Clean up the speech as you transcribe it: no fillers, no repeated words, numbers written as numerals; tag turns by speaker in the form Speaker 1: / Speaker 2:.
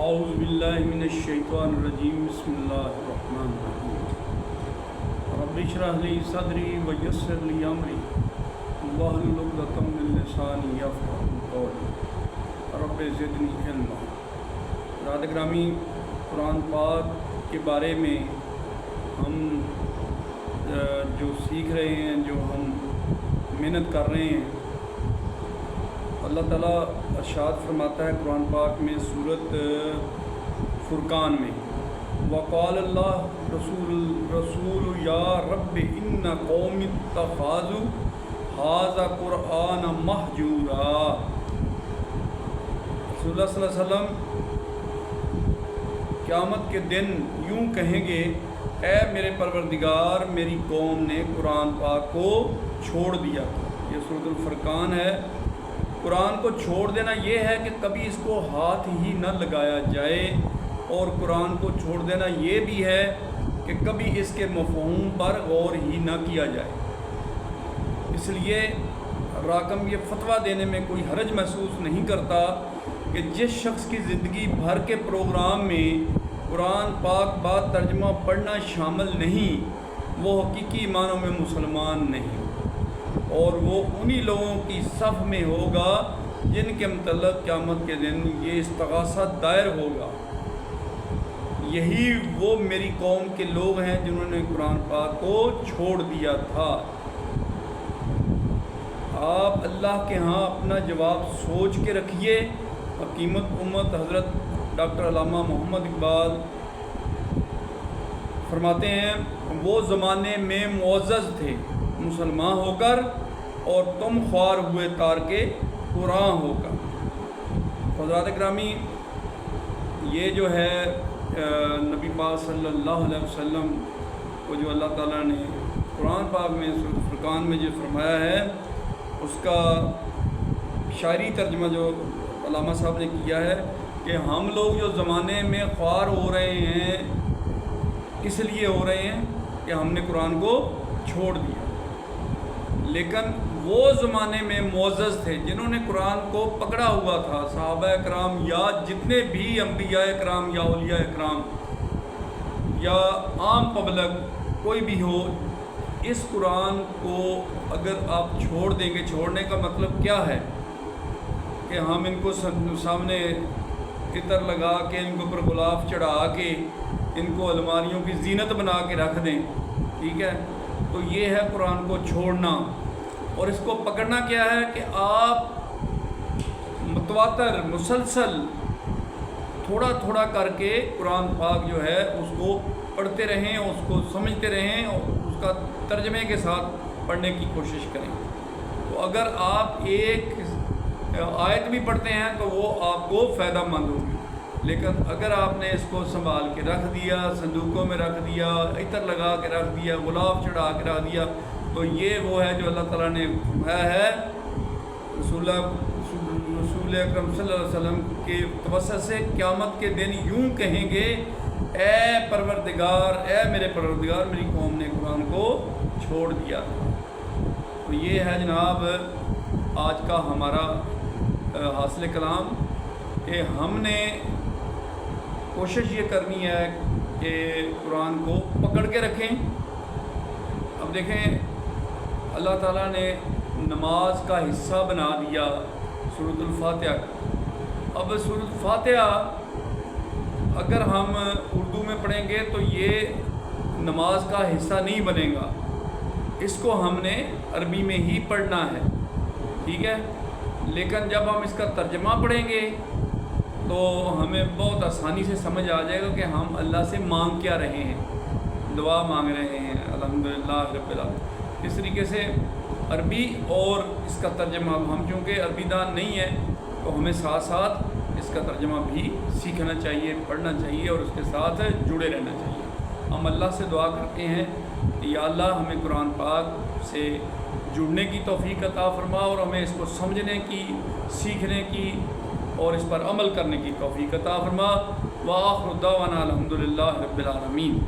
Speaker 1: اعوذ باللہ من الشیطان الرجیم بسم اللہ الرحمن الرحیم رب اشرح لی صدری ویسر لی امری واحلل عقدۃ من لسانی یفقہوا قولی رب زدنی علما۔ حضرات گرامی، قرآن پاک کے بارے میں ہم جو سیکھ رہے ہیں، جو ہم محنت کر رہے ہیں، اللہ تعالیٰ ارشاد فرماتا ہے قرآن پاک میں سورۃ فرقان میں، وقال اللہ رسول یا رب ان قوم اتخذوا ھذا قرآن مہجورا۔ رسول اللہ صلی اللہ علیہ وسلم قیامت کے دن یوں کہیں گے، اے میرے پروردگار، میری قوم نے قرآن پاک کو چھوڑ دیا۔ یہ سورۃ الفرقان ہے۔ قرآن کو چھوڑ دینا یہ ہے کہ کبھی اس کو ہاتھ ہی نہ لگایا جائے، اور قرآن کو چھوڑ دینا یہ بھی ہے کہ کبھی اس کے مفہوم پر غور ہی نہ کیا جائے۔ اس لیے راکم یہ فتویٰ دینے میں کوئی حرج محسوس نہیں کرتا کہ جس شخص کی زندگی بھر کے پروگرام میں قرآن پاک بعد ترجمہ پڑھنا شامل نہیں، وہ حقیقی معنوں میں مسلمان نہیں، اور وہ انہی لوگوں کی صف میں ہوگا جن کے متعلق قیامت کے دن یہ استغاثہ دائر ہوگا۔ یہی وہ میری قوم کے لوگ ہیں جنہوں نے قرآن پاک کو چھوڑ دیا تھا۔ آپ اللہ کے ہاں اپنا جواب سوچ کے رکھیے۔ حکیمت امت حضرت ڈاکٹر علامہ محمد اقبال فرماتے ہیں، وہ زمانے میں معزز تھے مسلمان ہو کر، اور تم خوار ہوئے تارکے قرآن ہو کر۔ حضرات گرامی، یہ جو ہے نبی پاک صلی اللہ علیہ وسلم کو جو اللہ تعالیٰ نے قرآن پاک میں سورۃ فرقان میں جو فرمایا ہے، اس کا شاعری ترجمہ جو علامہ صاحب نے کیا ہے کہ ہم لوگ جو زمانے میں خوار ہو رہے ہیں، کس لیے ہو رہے ہیں کہ ہم نے قرآن کو چھوڑ دیا، لیکن وہ زمانے میں معزز تھے جنہوں نے قرآن کو پکڑا ہوا تھا۔ صحابہ اکرام یا جتنے بھی انبیاء اکرام یا اولیاء اکرام یا عام پبلک کوئی بھی ہو، اس قرآن کو اگر آپ چھوڑ دیں گے، چھوڑنے کا مطلب کیا ہے کہ ہم ان کو سامنے عطر لگا کے، ان کے اوپر غلاف چڑھا کے، ان کو الماریوں کی زینت بنا کے رکھ دیں، ٹھیک ہے؟ تو یہ ہے قرآن کو چھوڑنا۔ اور اس کو پکڑنا کیا ہے کہ آپ متواتر مسلسل تھوڑا تھوڑا کر کے قرآن پاک جو ہے اس کو پڑھتے رہیں، اس کو سمجھتے رہیں، اور اس کا ترجمے کے ساتھ پڑھنے کی کوشش کریں۔ تو اگر آپ ایک آیت بھی پڑھتے ہیں تو وہ آپ کو فائدہ مند ہوگی، لیکن اگر آپ نے اس کو سنبھال کے رکھ دیا، صندوقوں میں رکھ دیا، عطر لگا کے رکھ دیا، غلاف چڑھا کے رکھ دیا، تو یہ وہ ہے جو اللہ تعالیٰ نے فرمایا ہے رسول اکرم صلی اللہ علیہ وسلم کے توسط سے، قیامت کے دن یوں کہیں گے، اے پروردگار، اے میرے پروردگار، میری قوم نے قرآن کو چھوڑ دیا۔ تو یہ ہے جناب آج کا ہمارا حاصل کلام، کہ ہم نے کوشش یہ کرنی ہے کہ قرآن کو پکڑ کے رکھیں۔ اب دیکھیں، اللہ تعالیٰ نے نماز کا حصہ بنا دیا سورۃ الفاتحہ کا۔ اب سورۃ الفاتحہ اگر ہم اردو میں پڑھیں گے تو یہ نماز کا حصہ نہیں بنے گا، اس کو ہم نے عربی میں ہی پڑھنا ہے، ٹھیک ہے؟ لیکن جب ہم اس کا ترجمہ پڑھیں گے تو ہمیں بہت آسانی سے سمجھ آ جائے گا کہ ہم اللہ سے مانگ کیا رہے ہیں، دعا مانگ رہے ہیں، الحمدللہ رب العالمین۔ اس طریقے سے عربی اور اس کا ترجمہ، ہم چونکہ عربی دان نہیں ہے تو ہمیں ساتھ ساتھ اس کا ترجمہ بھی سیکھنا چاہیے، پڑھنا چاہیے، اور اس کے ساتھ جڑے رہنا چاہیے۔ ہم اللہ سے دعا کرتے ہیں کہ یا اللہ ہمیں قرآن پاک سے جڑنے کی توفیق عطا فرما، اور ہمیں اس کو سمجھنے کی، سیکھنے کی اور اس پر عمل کرنے کی توفیق عطا فرما۔ وآخر دعوانا الحمدللہ رب العالمین۔